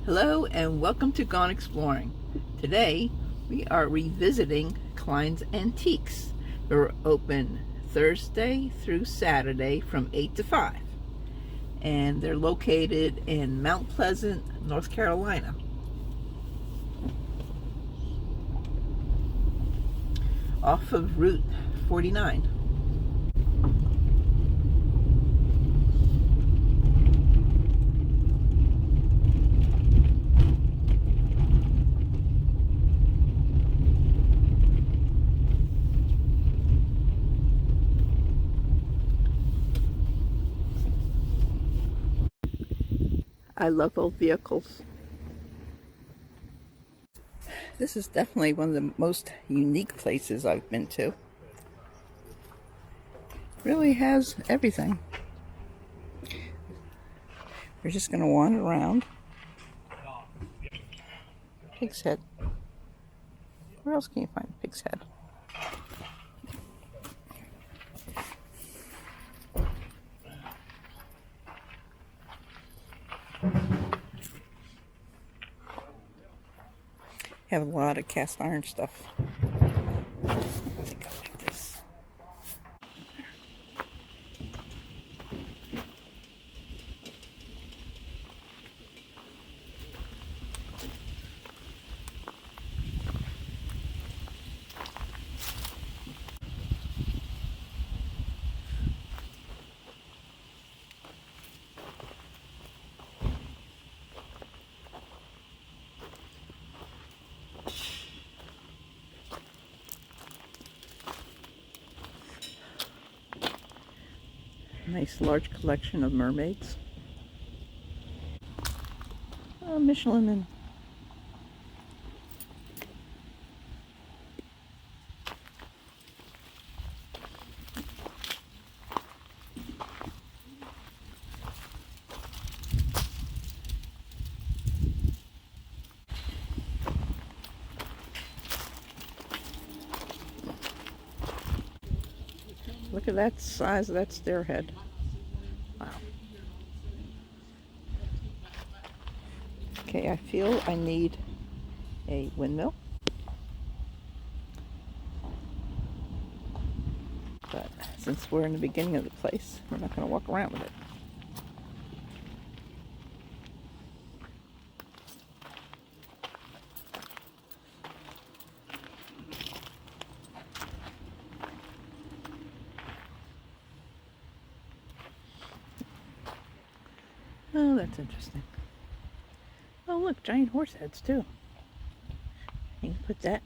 Hello and welcome to Gone Exploring. Today we are revisiting Clines Antiques. They're open Thursday through Saturday from 8 to 5. And they're located in Mount Pleasant, North Carolina. Off of Route 49. I love old vehicles. This is definitely one of the most unique places I've been to. It really has everything. We're just going to wander around. Pig's head. Where else can you find pig's head? Have a lot of cast iron stuff. I think I like this. Nice large collection of mermaids. Michelin and look at that size of that stairhead. Wow. Okay, I feel I need a windmill. But since we're in the beginning of the place, we're not going to walk around with it. Oh, that's interesting. Oh, look, giant horse heads, too. You can put that.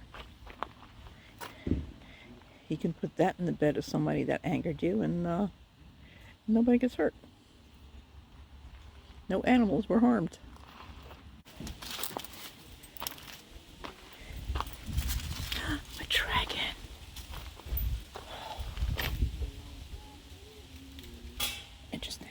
You can put that in the bed of somebody that angered you, and nobody gets hurt. No animals were harmed. A dragon. Interesting.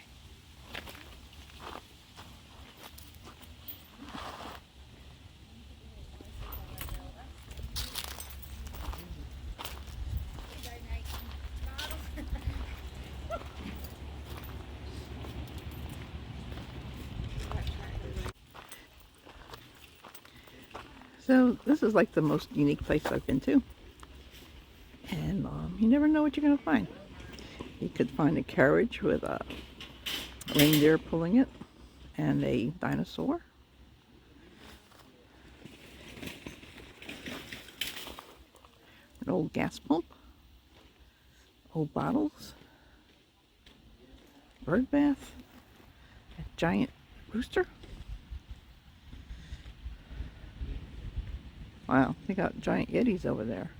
So this is like the most unique place I've been to. And you never know what you're going to find. You could find a carriage with a reindeer pulling it and a dinosaur. An old gas pump. Old bottles. Bird bath. A giant rooster. Wow, they got giant yetis over there.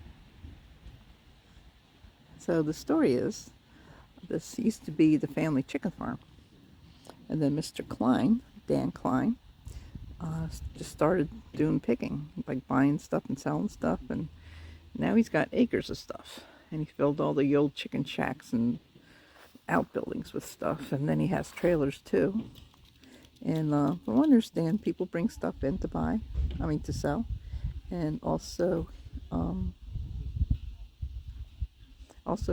So the story is, this used to be the family chicken farm. And then Mr. Cline, Dan Cline, just started doing picking, like buying stuff and selling stuff. And now he's got acres of stuff. And he filled all the old chicken shacks and outbuildings with stuff. And then he has trailers too. And from what I understand, people bring stuff in to buy, to sell. And also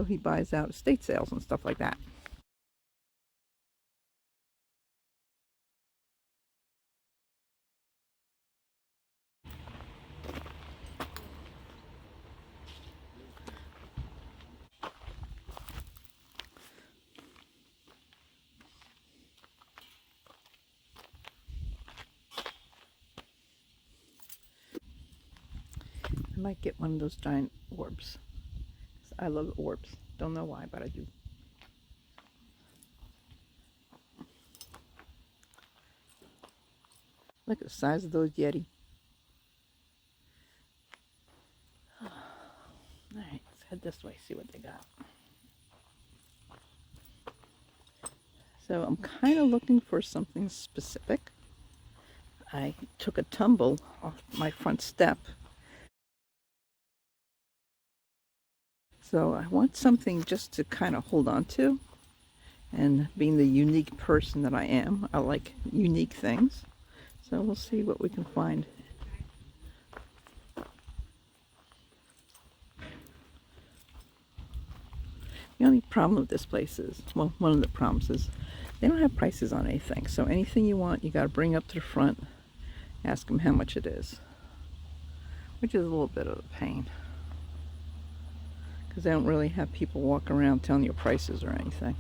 he buys out estate sales and stuff like that. might get one of those giant orbs. I love orbs. Don't know why, but I do. Look at the size of those Yeti. Alright, let's head this way, see what they got. So I'm kind of looking for something specific. I took a tumble off my front step. So I want something just to kind of hold on to. And being the unique person that I am, I like unique things. So we'll see what we can find. The only problem with this place is, well, one of the problems is they don't have prices on anything. So anything you want, you got to bring up to the front, ask them how much it is, which is a little bit of a pain because they don't really have people walk around telling you prices or anything.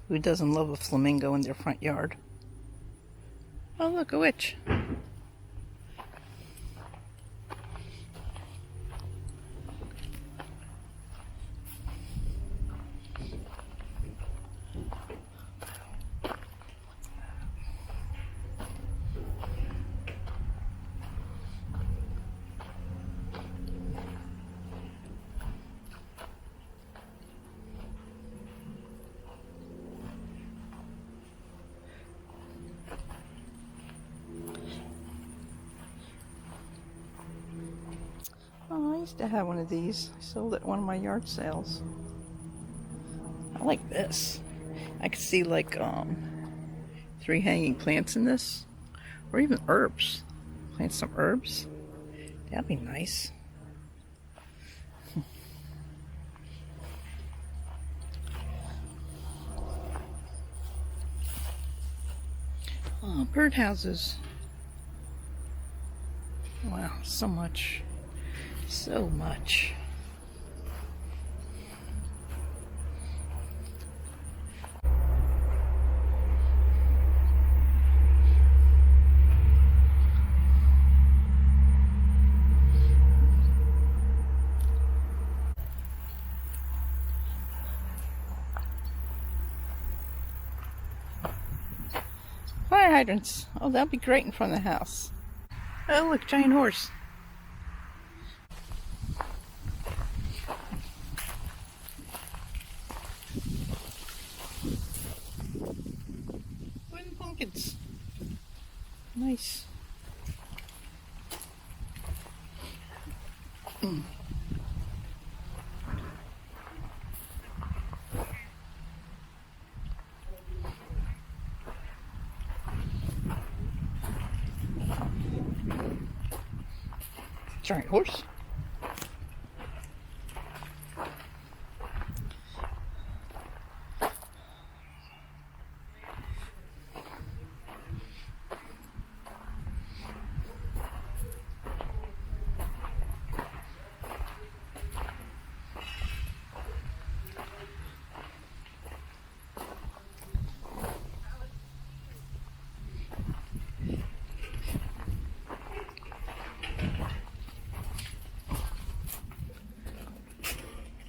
Who doesn't love a flamingo in their front yard? Oh, look, a witch. Oh, I used to have one of these. I sold it at one of my yard sales. I like this. I could see like 3 hanging plants in this, or even herbs. Plant some herbs. That'd be nice. Oh, birdhouses. Wow, so much. So much. Fire hydrants. Oh, that'd be great in front of the house. Oh, look, giant horse. Wooden pumpkins. Nice. Giant horse.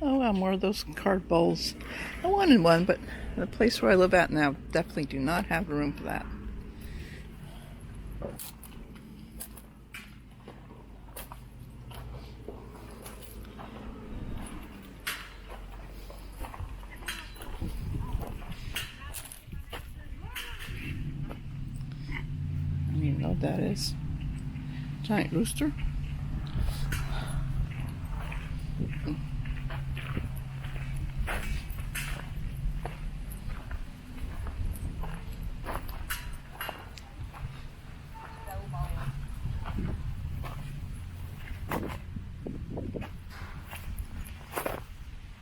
Oh wow, more of those card bowls. I wanted one, but the place where I live at now definitely do not have the room for that. I don't even know what that is. Giant rooster.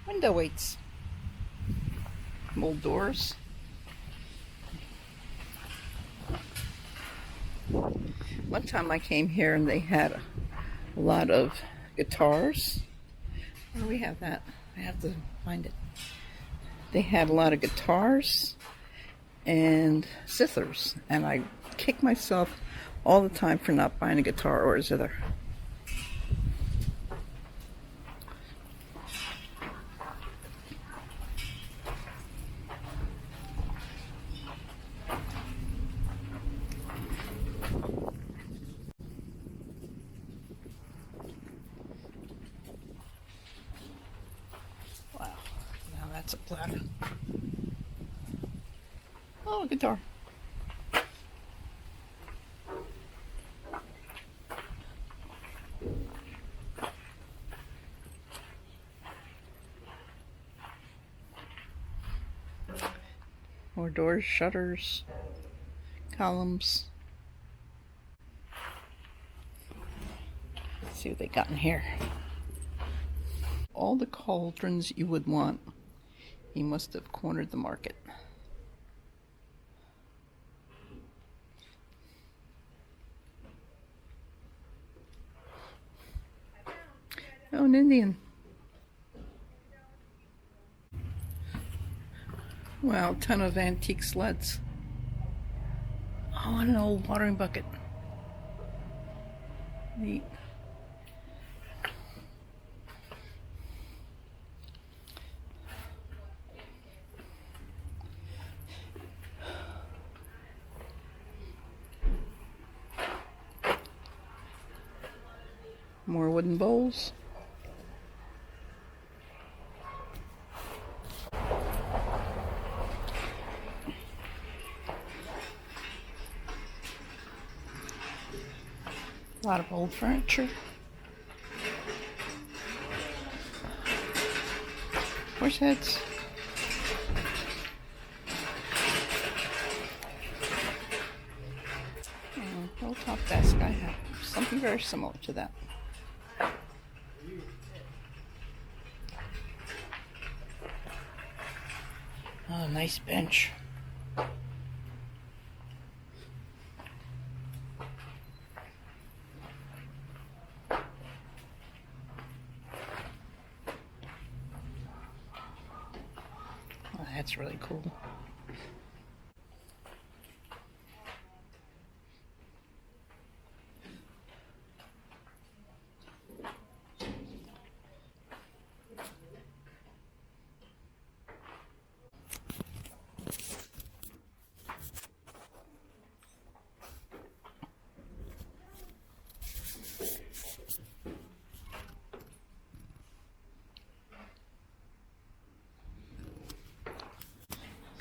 Window weights. Old doors. One time I came here and they had a lot of guitars. Where do we have that? I have to find it. They had a lot of guitars and zithers, and I kick myself all the time for not buying a guitar or a zither. Wow, now that's a platter. Oh, a guitar. More doors, shutters, columns. Let's see what they got in here. All the cauldrons you would want. He must have cornered the market. Oh, an Indian. Wow, ton of antique sleds. Oh, and an old watering bucket. Neat. More wooden bowls. A lot of old furniture. Horse heads. Hilltop desk. I have something very similar to that. Oh, nice bench. Oh, that's really cool.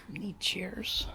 Neat chairs.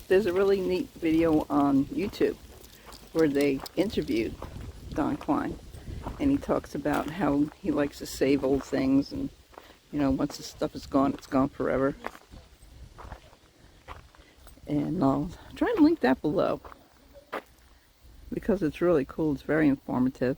There's a really neat video on YouTube where they interviewed Don Cline, and he talks about how he likes to save old things, and you know, once the stuff is gone, it's gone forever. And I'll try and link that below because it's really cool. It's very informative.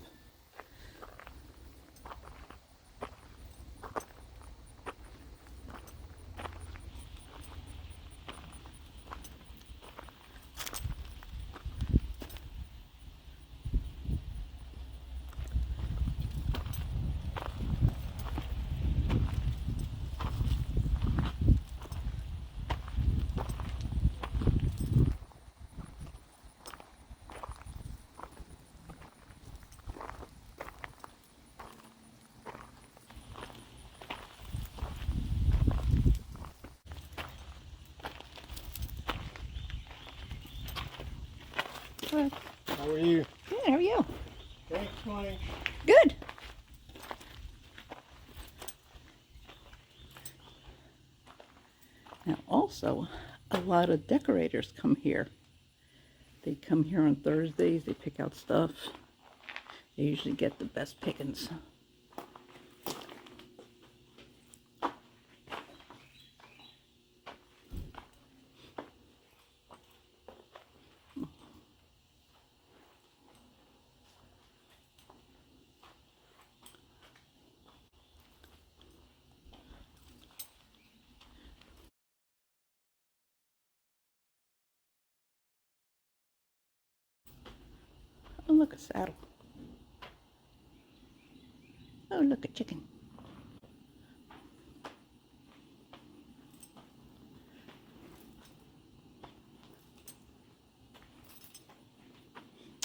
How are you? Good, how are you? Thanks, Mike. Good. Now also, a lot of decorators come here They come here on Thursdays. They pick out stuff. They usually get the best pickings. Oh, look, a saddle. Oh, look, a chicken.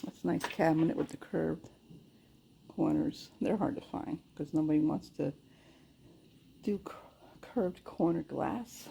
That's a nice cabinet with the curved corners. They're hard to find because nobody wants to do curved corner glass.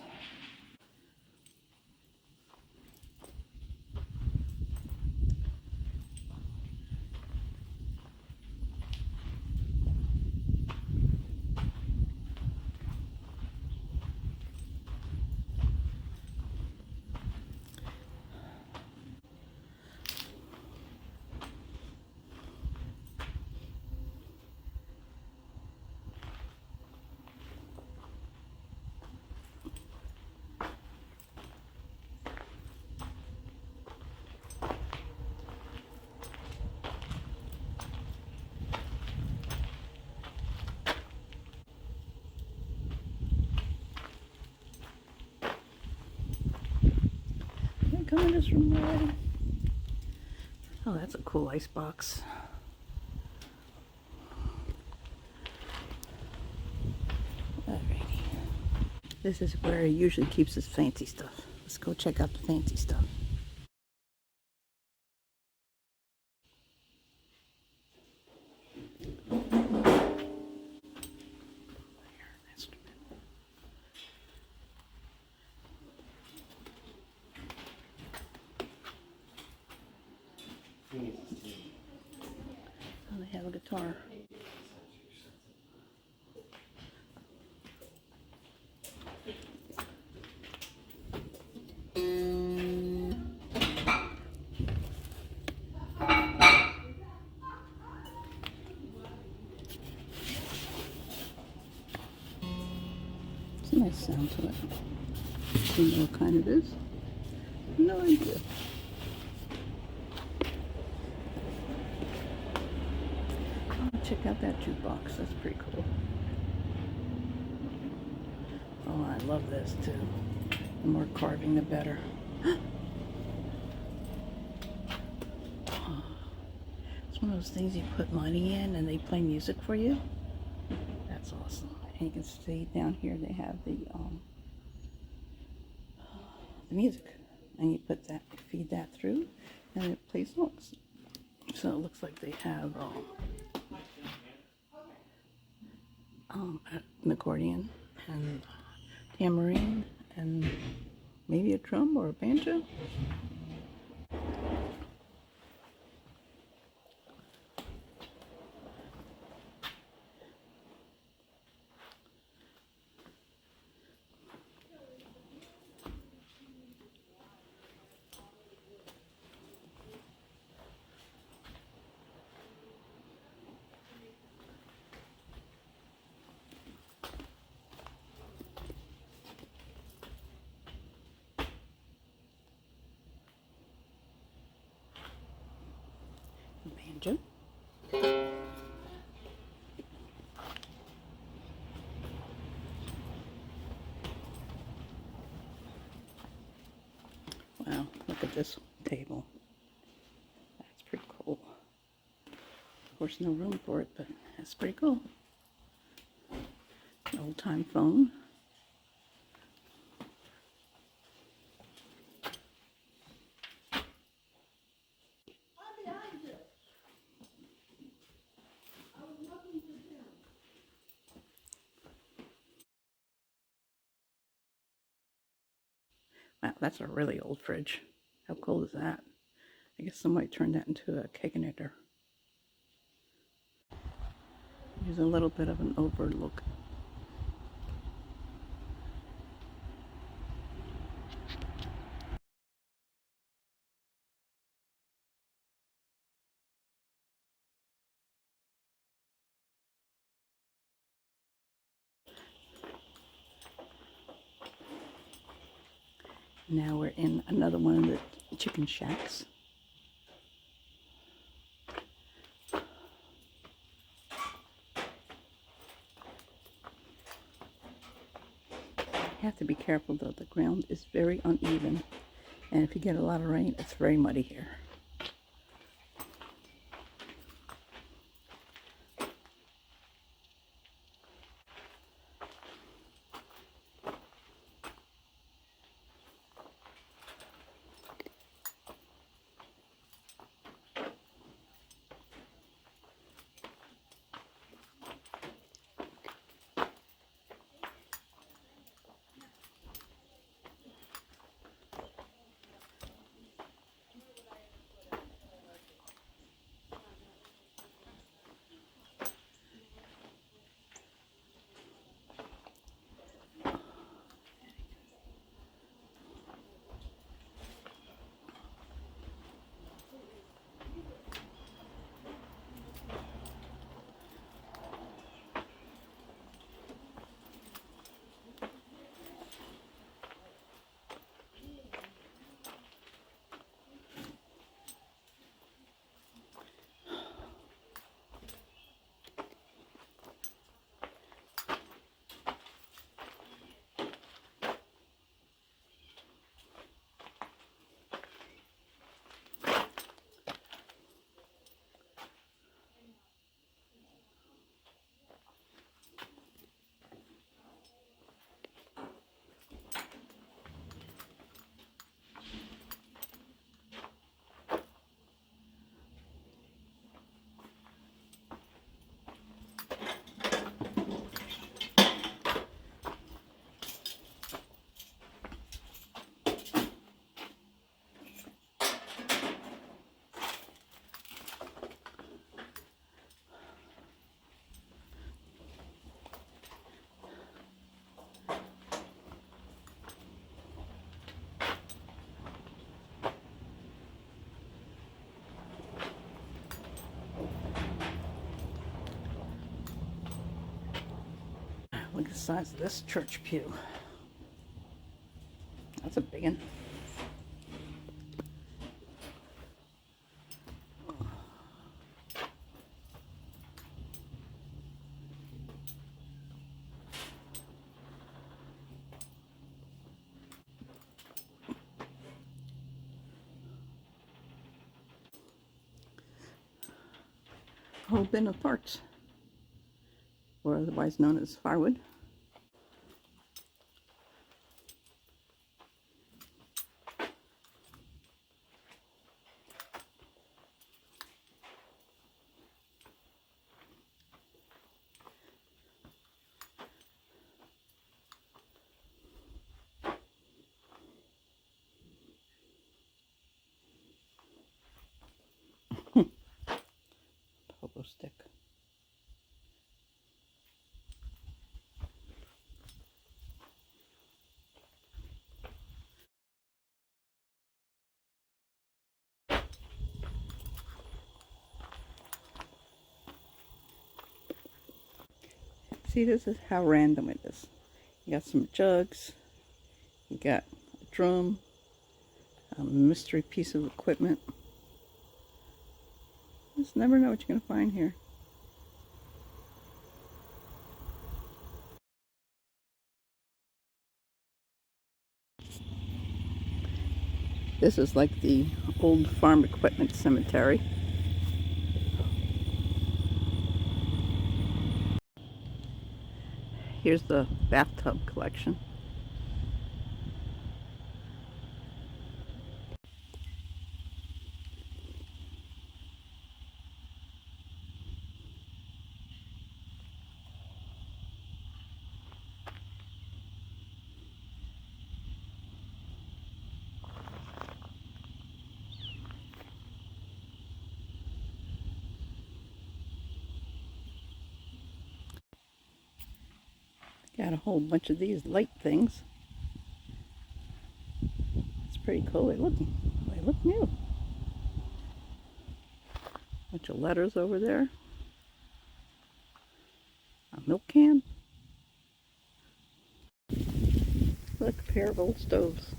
Can I come in this room already? Oh, that's a cool ice box. Alrighty. This is where he usually keeps his fancy stuff. Let's go check out the fancy stuff. Oh, they have a guitar. It's a nice sound to it. Do you know what kind it is? No idea. Oh, check out that jukebox. That's pretty cool. Oh, I love this too. The more carving, the better. It's one of those things you put money in and they play music for you. That's awesome. And you can see down here they have the music, and you put that, feed that through, and it plays songs. So it looks like they have an accordion and tambourine and maybe a drum or a banjo. Banjo. Wow, look at this table. That's pretty cool. Of course, no room for it, but that's pretty cool. An old-time phone. Wow, that's a really old fridge. How cool is that? I guess somebody turned that into a keganator. Here's a little bit of an overlook. Now we're in another one of the chicken shacks. You have to be careful though, the ground is very uneven, and if you get a lot of rain, it's very muddy here. Look at the size of this church pew. That's a big one. A whole bin of parts, or otherwise known as firewood. Pogo stick. See, this is how random it is. You got some jugs, you got a drum, a mystery piece of equipment. You just never know what you're going to find here. This is like the old farm equipment cemetery. Here's the bathtub collection. Got a whole bunch of these light things. It's pretty cool. They look new. Bunch of letters over there. A milk can. Look, a pair of old stoves.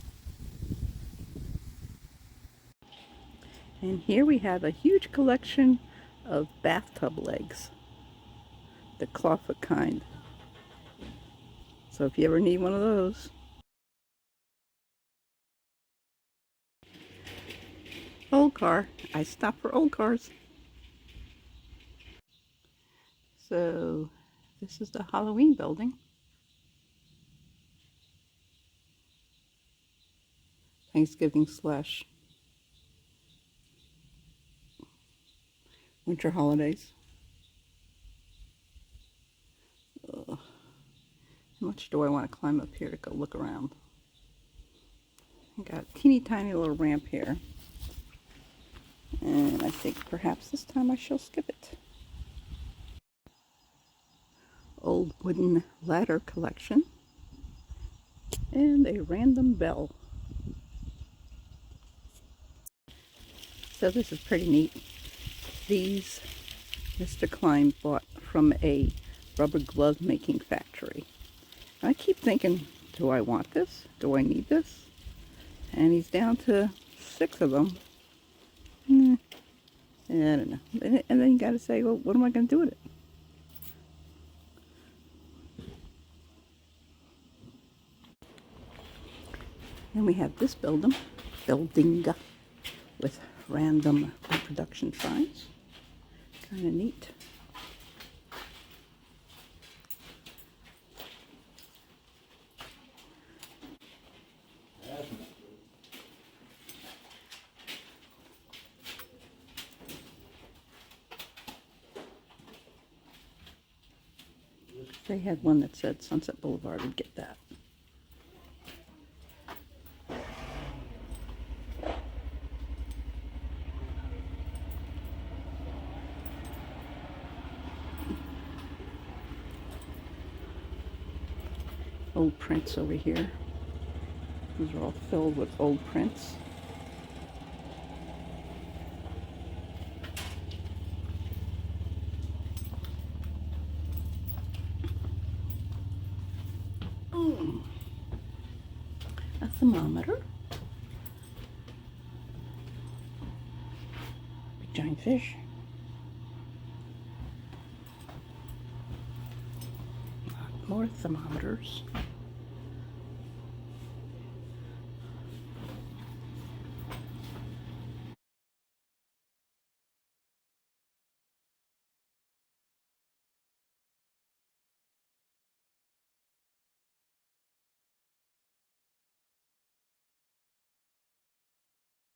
And here we have a huge collection of bathtub legs, the clawfoot kind. So if you ever need one of those. Old car. I stop for old cars. So this is the Halloween building. Thanksgiving slash winter holidays. Ugh. How much do I want to climb up here to go look around? I got a teeny tiny little ramp here. And I think perhaps this time I shall skip it. Old wooden ladder collection. And a random bell. So this is pretty neat. These Mr. Cline bought from a rubber glove making factory. I keep thinking, do I want this? Do I need this? And he's down to 6 of them. I don't know. And then you got to say, well, what am I going to do with it? And we have this building with random reproduction signs. Kind of neat. They had one that said Sunset Boulevard, would get that. Old prints over here. These are all filled with old prints. A thermometer. Big giant fish. More thermometers.